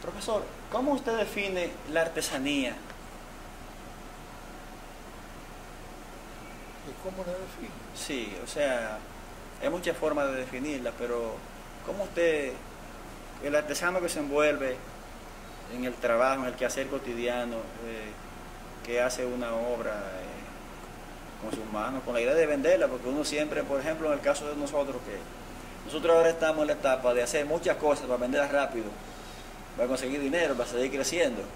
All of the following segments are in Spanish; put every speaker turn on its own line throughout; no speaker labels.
Profesor, ¿cómo usted define la artesanía?
¿Y cómo la define?
Sí, o sea, hay muchas formas de definirla, pero ¿cómo usted, el artesano que se envuelve en el trabajo, en el quehacer cotidiano, que hace una obra con sus manos, con la idea de venderla? Porque uno siempre, por ejemplo, en el caso de nosotros, que nosotros ahora estamos en la etapa de hacer muchas cosas para venderlas rápido, para conseguir dinero, para seguir creciendo.
Sí.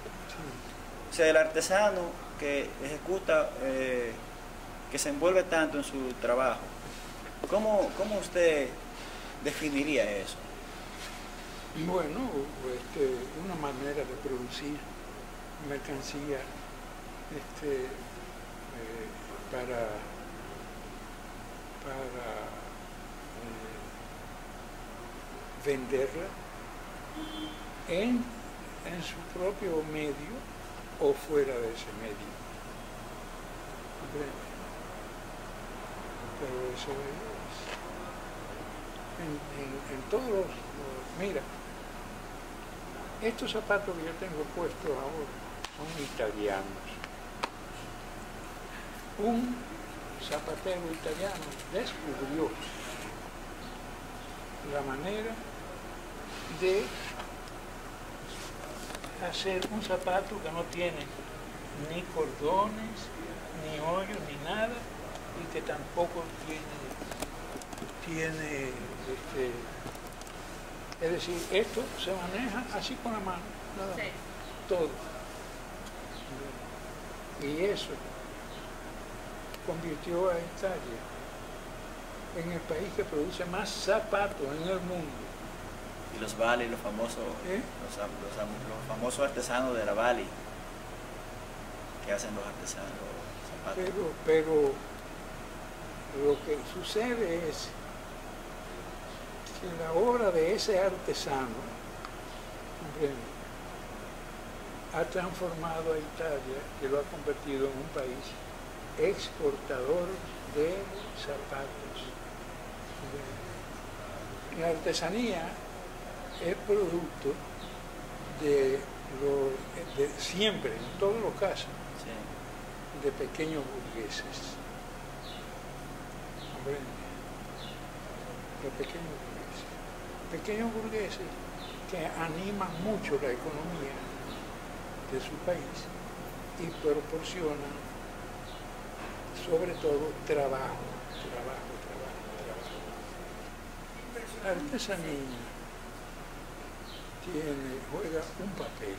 O sea, el artesano que ejecuta, que se envuelve tanto en su trabajo, ¿cómo usted definiría eso?
Bueno, una manera de producir mercancía para venderla en su propio medio o fuera de ese medio. ¿Comprende? Pero eso es en todos los... Mira, estos zapatos que yo tengo puestos ahora son italianos. Un zapatero italiano descubrió la manera de hacer un zapato que no tiene ni cordones, ni hoyos, ni nada, y que tampoco tiene es decir, esto se maneja así con la mano, nada más, todo. Y eso convirtió a Italia en el país que produce más zapatos en el mundo.
Y los Bali, los famosos, los famosos artesanos de la Bali, que hacen los artesanos zapatos.
Pero lo que sucede es que la obra de ese artesano, ¿comprende?, ha transformado a Italia, que lo ha convertido en un país exportador de zapatos. La artesanía es producto de siempre, en todos los casos, sí, de pequeños burgueses. ¿Comprende? De pequeños burgueses que animan mucho la economía de su país y proporcionan sobre todo trabajo. La artesanía juega un papel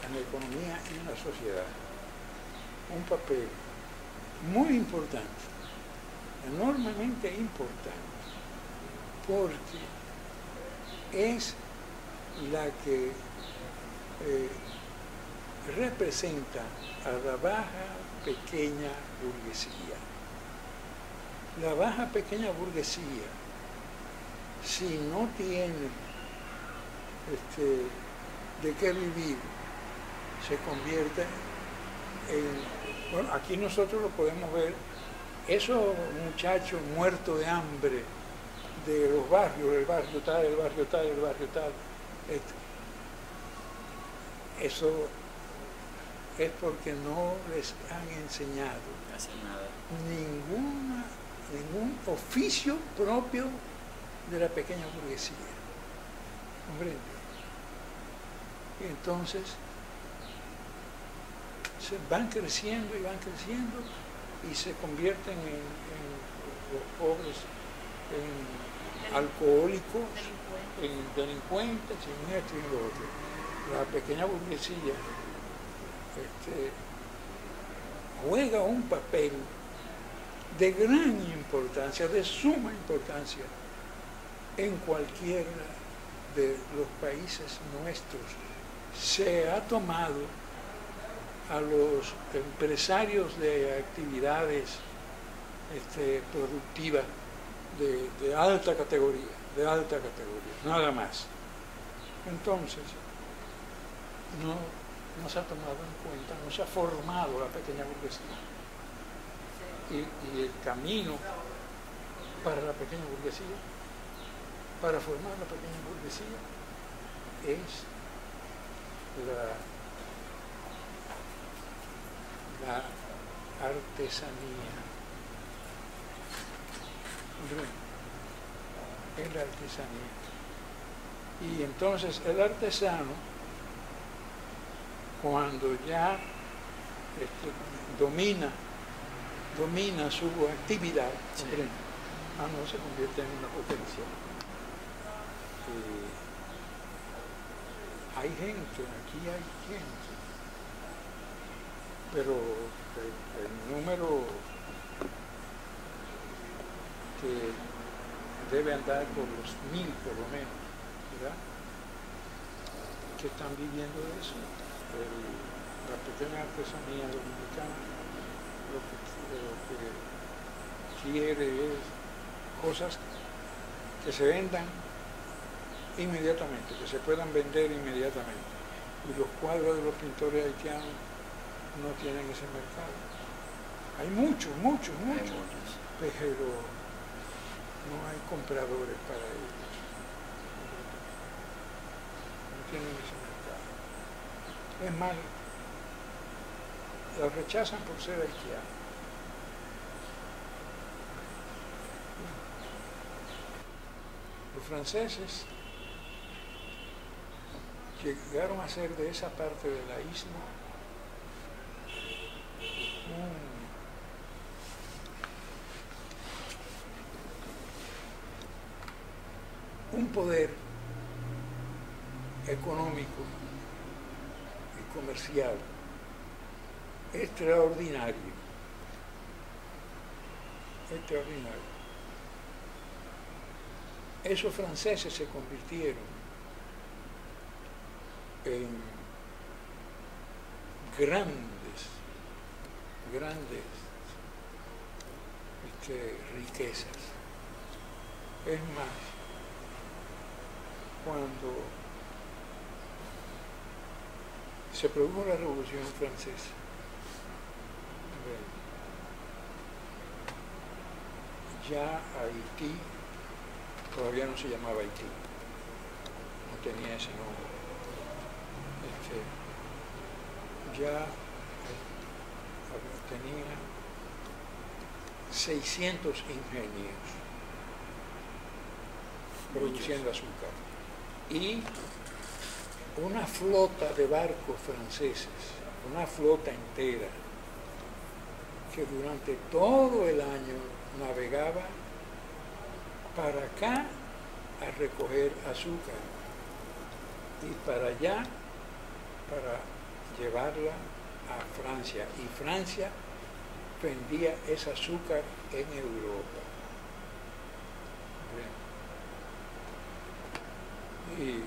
en la economía y en la sociedad, un papel muy importante, enormemente importante, porque es la que representa a la baja pequeña burguesía. La baja pequeña burguesía, si no tiene de qué vivir, se convierte en... Bueno, aquí nosotros lo podemos ver, esos muchachos muertos de hambre de los barrios, el barrio tal, el barrio tal, el barrio tal, eso es porque no les han enseñado ningún oficio propio de la pequeña burguesía. ¿Comprende? Y entonces van creciendo y se convierten en los pobres, en alcohólicos, en delincuentes, en esto y en lo otro. La pequeña burguesía juega un papel de gran importancia, de suma importancia en cualquiera de los países nuestros. Se ha tomado a los empresarios de actividades productivas de alta categoría, nada más. Entonces, no se ha tomado en cuenta, no se ha formado la pequeña burguesía. Y el camino para la pequeña burguesía para formar la pequeña burguesía es la artesanía. Es la artesanía. Y entonces el artesano, cuando ya domina su actividad,
Sí.
no se convierte en una potencia. Hay gente, aquí hay gente, pero el número que debe andar por los 1000 por lo menos, ¿verdad?, que están viviendo de eso. La pequeña artesanía dominicana lo que quiere es cosas que se vendan inmediatamente, que se puedan vender inmediatamente. Y los cuadros de los pintores haitianos no tienen ese mercado. Hay muchos, pero no hay compradores para ellos. No tienen ese mercado. Es más, los rechazan por ser haitianos. Los franceses llegaron a ser de esa parte de la isla un poder económico y comercial extraordinario. Esos franceses se convirtieron en grandes riquezas. Es más, cuando se produjo la Revolución Francesa, ya Haití todavía no se llamaba Haití, no tenía ese nombre. Ya tenía 600 ingenios produciendo azúcar y una flota de barcos franceses, una flota entera, que durante todo el año navegaba para acá a recoger azúcar y para allá para llevarla a Francia, y Francia vendía ese azúcar en Europa. Y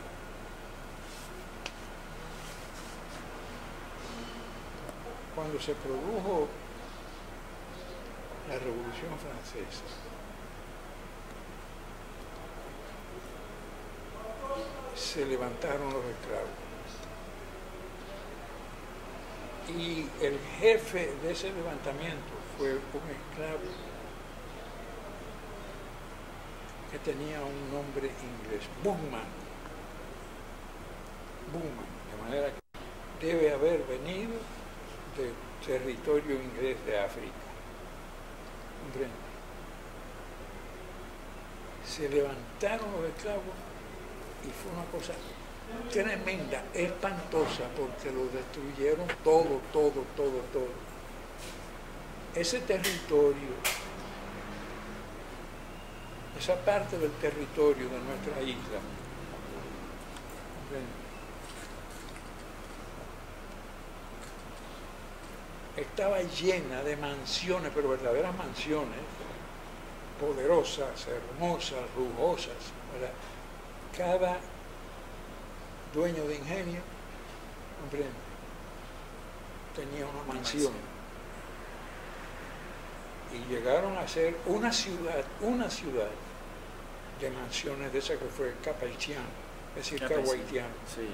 cuando se produjo la Revolución Francesa, se levantaron los esclavos. Y el jefe de ese levantamiento fue un esclavo que tenía un nombre inglés, Bookman, de manera que debe haber venido del territorio inglés de África. Se levantaron los esclavos y fue una cosa tremenda, espantosa, porque lo destruyeron todo. Ese territorio, esa parte del territorio de nuestra isla, estaba llena de mansiones, pero verdaderas mansiones, poderosas, hermosas, lujosas, ¿verdad? Cada dueño de ingenio, tenía una mansión. Y llegaron a ser una ciudad de mansiones de esa que fue Cap-Haïtien, es decir, Cap-Haïtien.
Sí.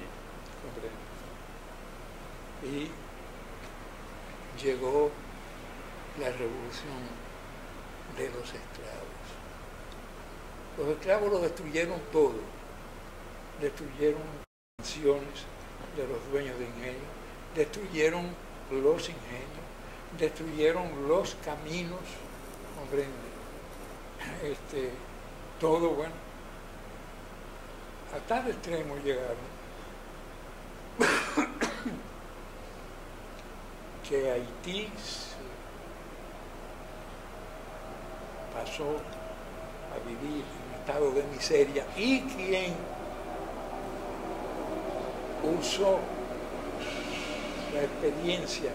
Y llegó la revolución de los esclavos. Los esclavos lo destruyeron todo. Destruyeron mansiones de los dueños de ingenio, destruyeron los ingenios, destruyeron los caminos, comprende, todo, bueno, a tal extremo llegaron que Haití pasó a vivir en estado de miseria, y quien usó la experiencia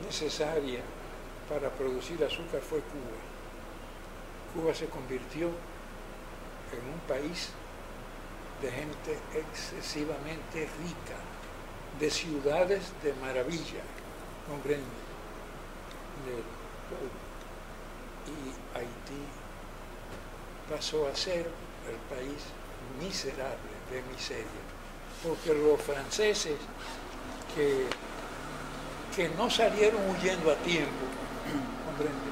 necesaria para producir azúcar fue Cuba. Cuba se convirtió en un país de gente excesivamente rica, de ciudades de maravilla, comprende, y Haití pasó a ser el país miserable, de miseria, porque los franceses que no salieron huyendo a tiempo, comprende,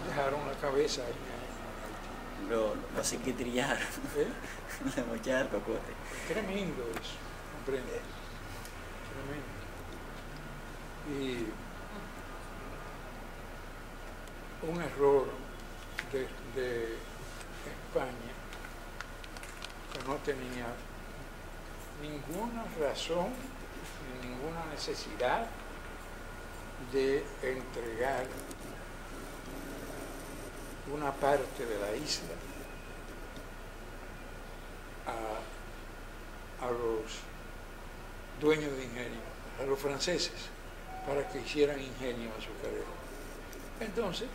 dejaron la cabeza ahí en Haití.
Lo psiquitrillaron. Le mocharon el cocote.
Tremendo eso, comprende. Tremendo. Y un error de España, que no tenía ninguna razón ni ninguna necesidad de entregar una parte de la isla a los dueños de ingenio, a los franceses, para que hicieran ingenio azucarero. Entonces,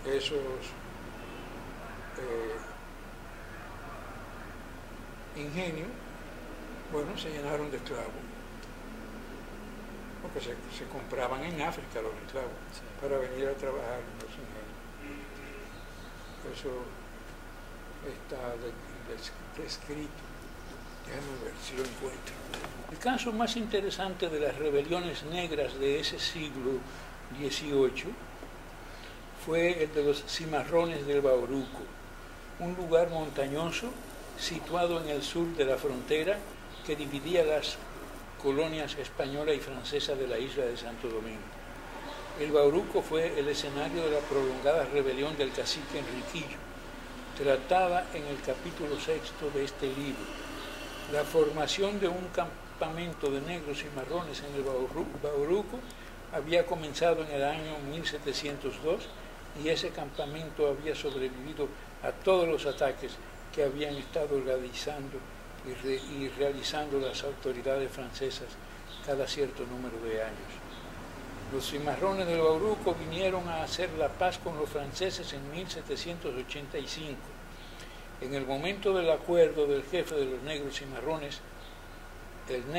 esos ingenios, bueno, se llenaron de esclavos, porque se compraban en África los esclavos, sí, para venir a trabajar en los ingenios. Eso está descrito. Déjame ver si lo encuentro. El caso más interesante de las rebeliones negras de ese siglo XVIII fue el de los cimarrones del Bauruco, un lugar montañoso situado en el sur de la frontera que dividía las colonias española y francesa de la isla de Santo Domingo. El Bauruco fue el escenario de la prolongada rebelión del cacique Enriquillo, tratada en el capítulo 6 de este libro. La formación de un campamento de negros y marrones en el Bauruco había comenzado en el año 1702 y ese campamento había sobrevivido a todos los ataques que habían estado organizando y realizando las autoridades francesas cada cierto número de años. Los cimarrones del Bauruco vinieron a hacer la paz con los franceses en 1785. En el momento del acuerdo del jefe de los negros cimarrones, en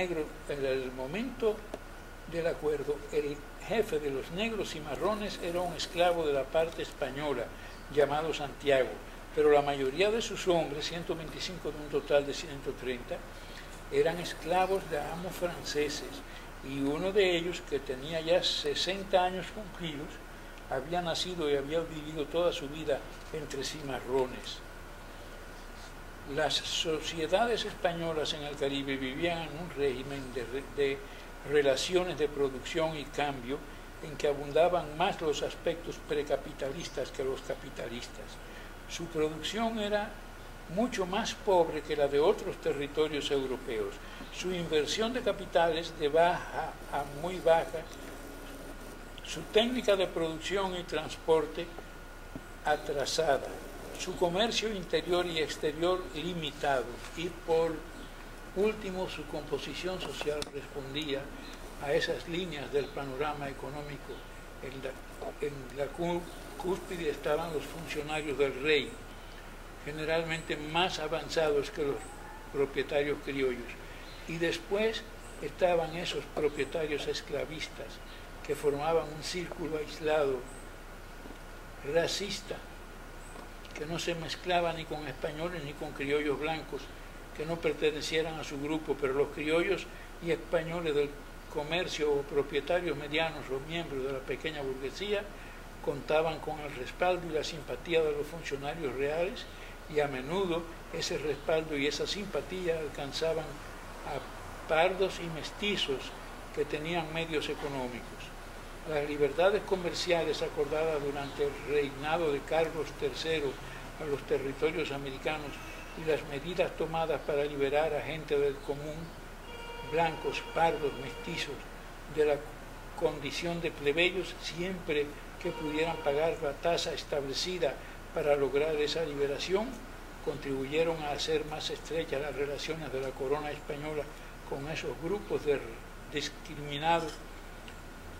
el momento del acuerdo, el jefe de los negros cimarrones era un esclavo de la parte española llamado Santiago, pero la mayoría de sus hombres, 125 de un total de 130, eran esclavos de amos franceses, y uno de ellos, que tenía ya 60 años cumplidos, había nacido y había vivido toda su vida entre cimarrones. Las sociedades españolas en el Caribe vivían en un régimen de relaciones de producción y cambio en que abundaban más los aspectos precapitalistas que los capitalistas. Su producción era mucho más pobre que la de otros territorios europeos. Su inversión de capitales de baja a muy baja, su técnica de producción y transporte atrasada, su comercio interior y exterior limitado, y por último su composición social respondía a esas líneas del panorama económico. En la cúspide estaban los funcionarios del rey, generalmente más avanzados que los propietarios criollos, y después estaban esos propietarios esclavistas que formaban un círculo aislado, racista, que no se mezclaba ni con españoles ni con criollos blancos que no pertenecieran a su grupo, pero los criollos y españoles del comercio o propietarios medianos o miembros de la pequeña burguesía contaban con el respaldo y la simpatía de los funcionarios reales, y a menudo ese respaldo y esa simpatía alcanzaban a pardos y mestizos que tenían medios económicos. Las libertades comerciales acordadas durante el reinado de Carlos III a los territorios americanos y las medidas tomadas para liberar a gente del común, blancos, pardos, mestizos, de la condición de plebeyos, siempre que pudieran pagar la tasa establecida para lograr esa liberación, contribuyeron a hacer más estrechas las relaciones de la corona española con esos grupos discriminados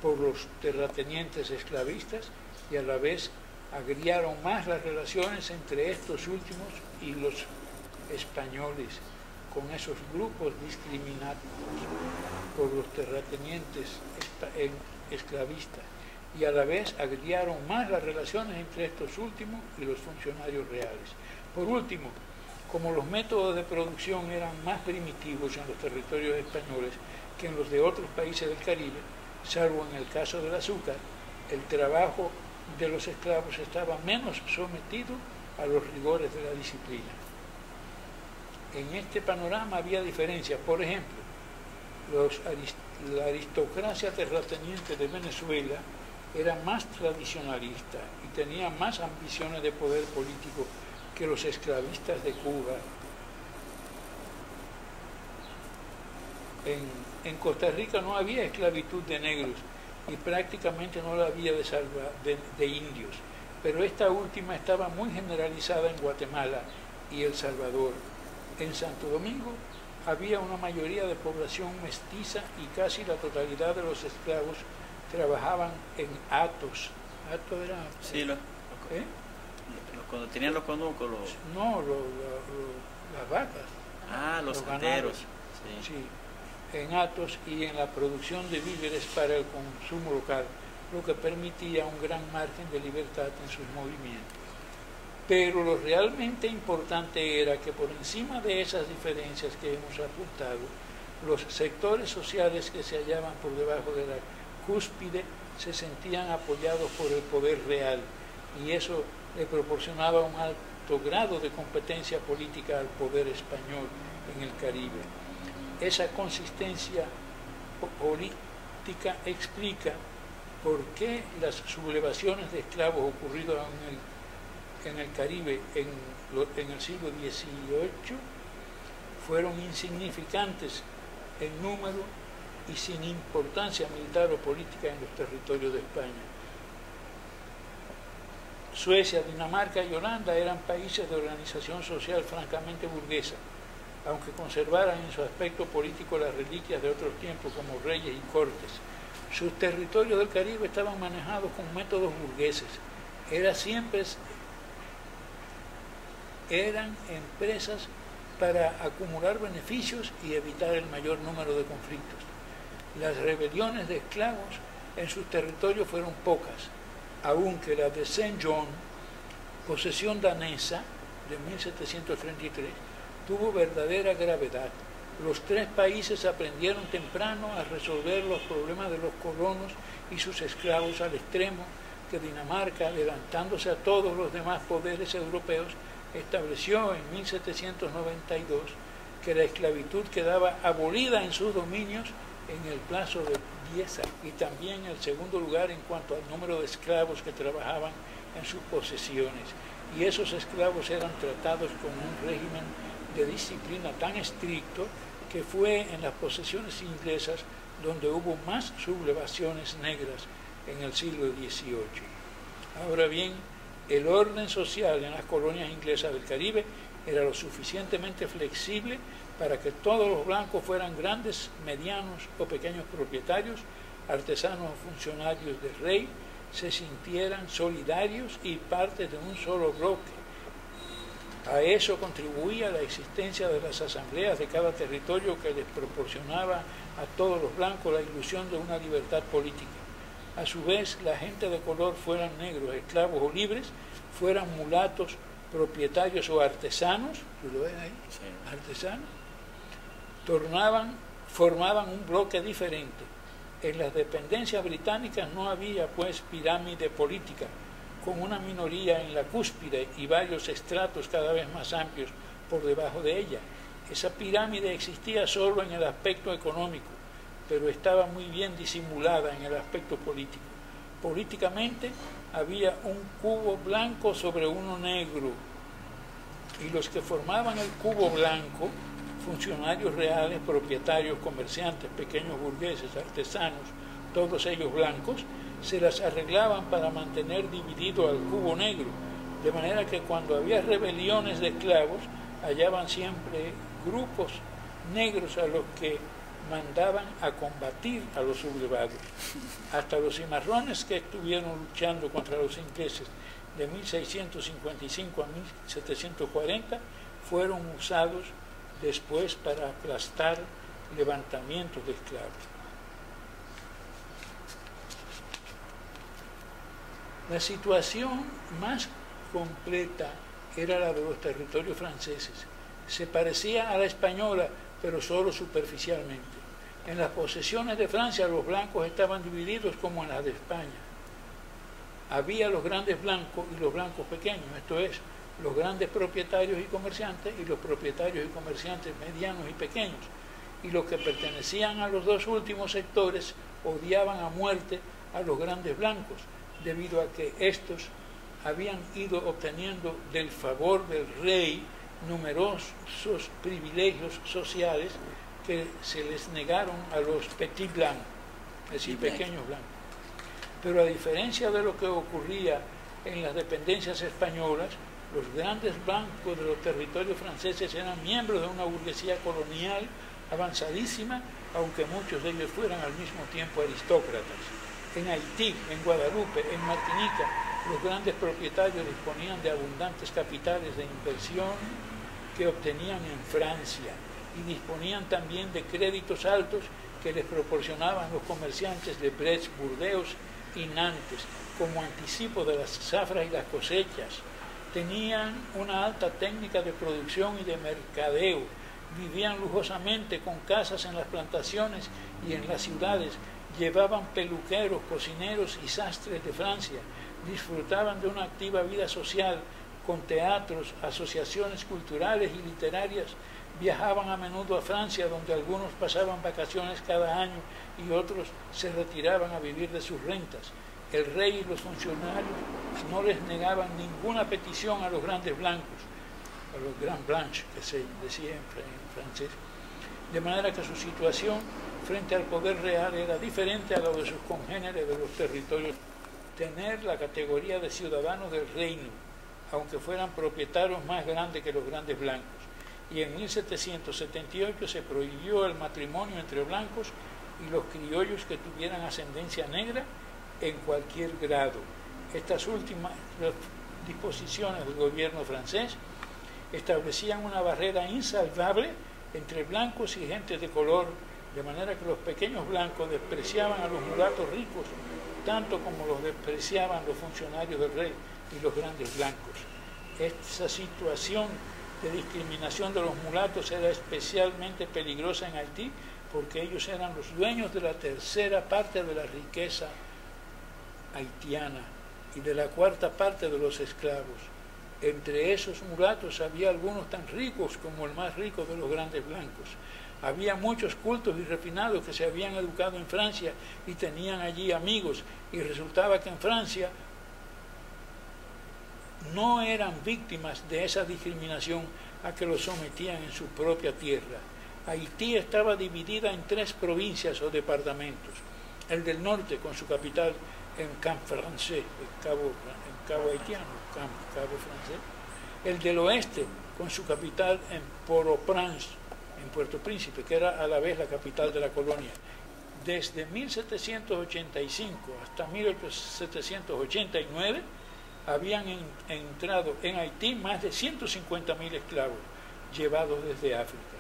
por los terratenientes esclavistas, y a la vez agriaron más las relaciones entre estos últimos y los españoles con esos grupos discriminados por los terratenientes esclavistas, y a la vez agriaron más las relaciones entre estos últimos y los funcionarios reales. Por último, como los métodos de producción eran más primitivos en los territorios españoles que en los de otros países del Caribe, salvo en el caso del azúcar, el trabajo de los esclavos estaba menos sometido a los rigores de la disciplina. En este panorama había diferencias. Por ejemplo, la aristocracia terrateniente de Venezuela era más tradicionalista y tenía más ambiciones de poder político que los esclavistas de Cuba. En Costa Rica no había esclavitud de negros y prácticamente no la había de indios, pero esta última estaba muy generalizada en Guatemala y El Salvador. En Santo Domingo había una mayoría de población mestiza y casi la totalidad de los esclavos trabajaban en hatos. ¿Hato era?
Sí, cuando tenían los conucos.
No, las vacas.
Ah, los hateros. Sí.
Sí, en hatos y en la producción de víveres para el consumo local, lo que permitía un gran margen de libertad en sus movimientos. Pero lo realmente importante era que por encima de esas diferencias que hemos apuntado, los sectores sociales que se hallaban por debajo de la cúspide se sentían apoyados por el poder real, y eso le proporcionaba un alto grado de competencia política al poder español en el Caribe. Esa consistencia política explica por qué las sublevaciones de esclavos ocurridas en el Caribe en el siglo XVIII fueron insignificantes en número y sin importancia militar o política en los territorios de España. Suecia, Dinamarca y Holanda eran países de organización social francamente burguesa, aunque conservaran en su aspecto político las reliquias de otros tiempos como reyes y cortes. Sus territorios del Caribe estaban manejados con métodos burgueses. Eran empresas para acumular beneficios y evitar el mayor número de conflictos. Las rebeliones de esclavos en sus territorios fueron pocas, aunque la de Saint John, posesión danesa de 1733, tuvo verdadera gravedad. Los tres países aprendieron temprano a resolver los problemas de los colonos y sus esclavos al extremo que Dinamarca, adelantándose a todos los demás poderes europeos, estableció en 1792 que la esclavitud quedaba abolida en sus dominios en el plazo de 10 años, y también en el segundo lugar en cuanto al número de esclavos que trabajaban en sus posesiones, y esos esclavos eran tratados con un régimen de disciplina tan estricto que fue en las posesiones inglesas donde hubo más sublevaciones negras en el siglo XVIII. Ahora bien, el orden social en las colonias inglesas del Caribe era lo suficientemente flexible para que todos los blancos fueran grandes, medianos o pequeños propietarios, artesanos o funcionarios del rey, se sintieran solidarios y parte de un solo bloque. A eso contribuía la existencia de las asambleas de cada territorio, que les proporcionaba a todos los blancos la ilusión de una libertad política. A su vez, la gente de color, fueran negros, esclavos o libres, fueran mulatos, propietarios o artesanos, ¿tú lo ves ahí? Sí. Artesanos, formaban un bloque diferente, En las dependencias británicas no había pues pirámide política, con una minoría en la cúspide y varios estratos cada vez más amplios por debajo de ella. Esa pirámide existía solo en el aspecto económico, pero estaba muy bien disimulada en el aspecto político. Políticamente había un cubo blanco sobre uno negro, y los que formaban el cubo blanco, funcionarios reales, propietarios, comerciantes, pequeños burgueses, artesanos, todos ellos blancos, se las arreglaban para mantener dividido al cubo negro, de manera que cuando había rebeliones de esclavos, hallaban siempre grupos negros a los que mandaban a combatir a los sublevados. Hasta los cimarrones que estuvieron luchando contra los ingleses de 1655 a 1740 fueron usados después para aplastar levantamientos de esclavos. La situación más completa era la de los territorios franceses. Se parecía a la española, pero solo superficialmente. En las posesiones de Francia los blancos estaban divididos como en las de España. Había los grandes blancos y los blancos pequeños, esto es, los grandes propietarios y comerciantes y los propietarios y comerciantes medianos y pequeños. Y los que pertenecían a los dos últimos sectores odiaban a muerte a los grandes blancos, debido a que estos habían ido obteniendo del favor del rey numerosos privilegios sociales que se les negaron a los petit blancs, es decir, pequeños blancos. Pero a diferencia de lo que ocurría en las dependencias españolas, los grandes blancos de los territorios franceses eran miembros de una burguesía colonial avanzadísima, aunque muchos de ellos fueran al mismo tiempo aristócratas. En Haití, en Guadalupe, en Martinica, los grandes propietarios disponían de abundantes capitales de inversión que obtenían en Francia y disponían también de créditos altos que les proporcionaban los comerciantes de Brest, Burdeos y Nantes como anticipo de las zafras y las cosechas. Tenían una alta técnica de producción y de mercadeo, vivían lujosamente con casas en las plantaciones y en las ciudades, llevaban peluqueros, cocineros y sastres de Francia, disfrutaban de una activa vida social con teatros, asociaciones culturales y literarias, viajaban a menudo a Francia, donde algunos pasaban vacaciones cada año y otros se retiraban a vivir de sus rentas. El rey y los funcionarios no les negaban ninguna petición a los grandes blancos, a los grands blanches, que se decía en francés, de manera que su situación frente al poder real era diferente a la de sus congéneres de los territorios. Tener la categoría de ciudadanos del reino, aunque fueran propietarios más grandes que los grandes blancos. Y en 1778 se prohibió el matrimonio entre blancos y los criollos que tuvieran ascendencia negra en cualquier grado. Estas últimas disposiciones del gobierno francés establecían una barrera insalvable entre blancos y gente de color, de manera que los pequeños blancos despreciaban a los mulatos ricos tanto como los despreciaban los funcionarios del rey y los grandes blancos. Esa situación de discriminación de los mulatos era especialmente peligrosa en Haití porque ellos eran los dueños de la tercera parte de la riqueza haitiana y de la cuarta parte de los esclavos. Entre esos mulatos había algunos tan ricos como el más rico de los grandes blancos. Había muchos cultos y refinados que se habían educado en Francia y tenían allí amigos, y resultaba que en Francia no eran víctimas de esa discriminación a que los sometían en su propia tierra. Haití estaba dividida en 3 provincias o departamentos: el del norte con su capital en Cap Francés, en Cabo Haitiano, Cabo Francés; el del oeste con su capital en Port-au-Prince, en Puerto Príncipe, que era a la vez la capital de la colonia. Desde 1785 hasta 1789 habían entrado en Haití más de 150.000 esclavos llevados desde África,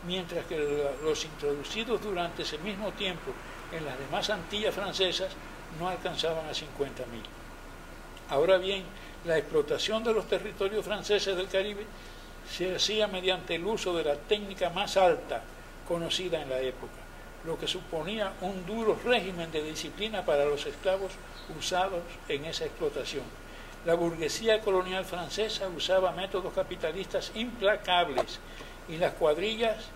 mientras que los introducidos durante ese mismo tiempo en las demás Antillas francesas no alcanzaban a 50.000. Ahora bien, la explotación de los territorios franceses del Caribe se hacía mediante el uso de la técnica más alta conocida en la época. lo que suponía un duro régimen de disciplina para los esclavos usados en esa explotación. La burguesía colonial francesa usaba métodos capitalistas implacables y las cuadrillas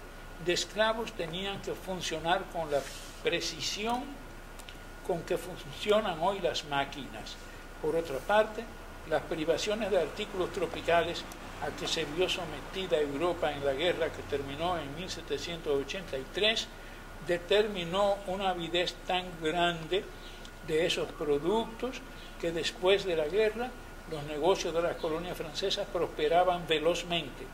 de esclavos tenían que funcionar con la precisión con que funcionan hoy las máquinas. Por otra parte, las privaciones de artículos tropicales a que se vio sometida Europa en la guerra que terminó en 1783 determinó una avidez tan grande de esos productos que después de la guerra los negocios de las colonias francesas prosperaban velozmente,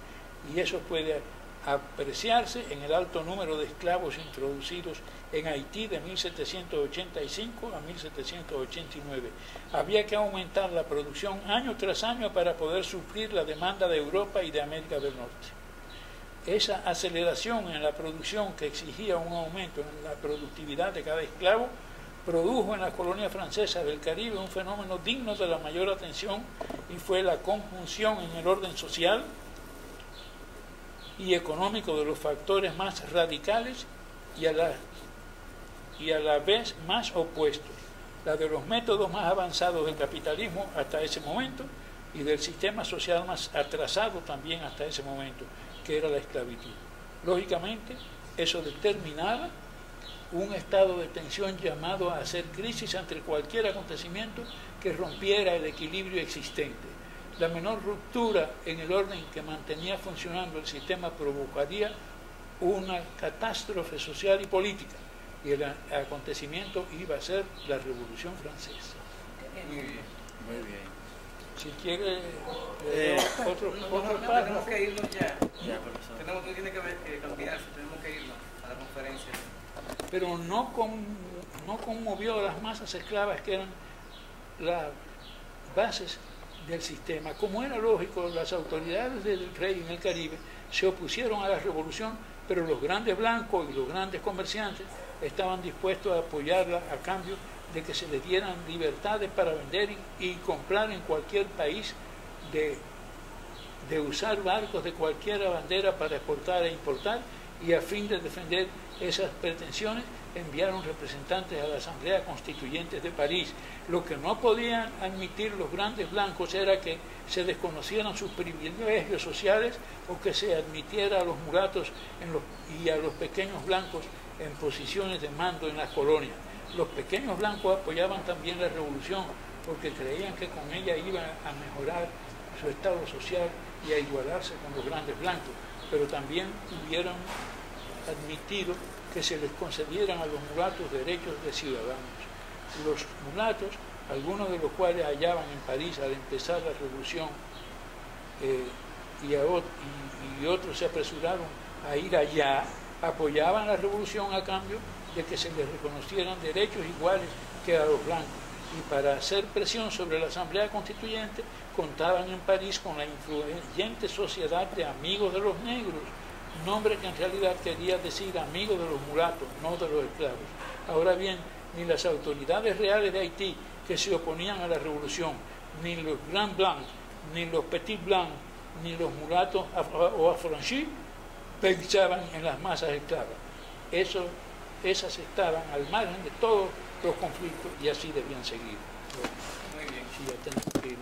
y eso puede apreciarse en el alto número de esclavos introducidos en Haití de 1785 a 1789. Había que aumentar la producción año tras año para poder suplir la demanda de Europa y de América del Norte. Esa aceleración en la producción, que exigía un aumento en la productividad de cada esclavo, produjo en las colonias francesas del Caribe un fenómeno digno de la mayor atención, y fue la conjunción en el orden social y económico de los factores más radicales y a la vez más opuestos, la de los métodos más avanzados del capitalismo hasta ese momento y del sistema social más atrasado también hasta ese momento, que era la esclavitud. Lógicamente, eso determinaba un estado de tensión llamado a hacer crisis ante cualquier acontecimiento que rompiera el equilibrio existente. La menor ruptura en el orden que mantenía funcionando el sistema provocaría una catástrofe social y política, y el acontecimiento iba a ser la Revolución Francesa.
Muy bien, muy bien.
Si quiere, otro
tenemos que irnos ya.
Ya, profesor.
Tiene que cambiarse, tenemos que irnos a la conferencia.
Pero no conmovió a las masas esclavas, que eran las bases del sistema. Como era lógico, las autoridades del rey en el Caribe se opusieron a la revolución, pero los grandes blancos y los grandes comerciantes estaban dispuestos a apoyarla a cambio de que se les dieran libertades para vender y comprar en cualquier país, de usar barcos de cualquier bandera para exportar e importar, y a fin de defender esas pretensiones enviaron representantes a la Asamblea Constituyente de París. Lo que no podían admitir los grandes blancos era que se desconocieran sus privilegios sociales o que se admitiera a los mulatos y a los pequeños blancos en posiciones de mando en las colonias. Los pequeños blancos apoyaban también la revolución porque creían que con ella iban a mejorar su estado social y a igualarse con los grandes blancos, pero también hubieran admitido que se les concedieran a los mulatos derechos de ciudadanos. Los mulatos, algunos de los cuales hallaban en París al empezar la revolución, y otros se apresuraron a ir allá, apoyaban la revolución a cambio de que se les reconocieran derechos iguales que a los blancos. Y para hacer presión sobre la Asamblea Constituyente contaban en París con la influyente Sociedad de Amigos de los Negros, nombre que en realidad quería decir amigos de los mulatos, no de los esclavos. Ahora bien, ni las autoridades reales de Haití, que se oponían a la revolución, ni los Grand Blancs, ni los Petit Blancs, ni los mulatos o affranchis pensaban en las masas esclavas. Esas estaban al margen de todos los conflictos y así debían seguir.
Muy bien.
Sí, ya tenemos que ir.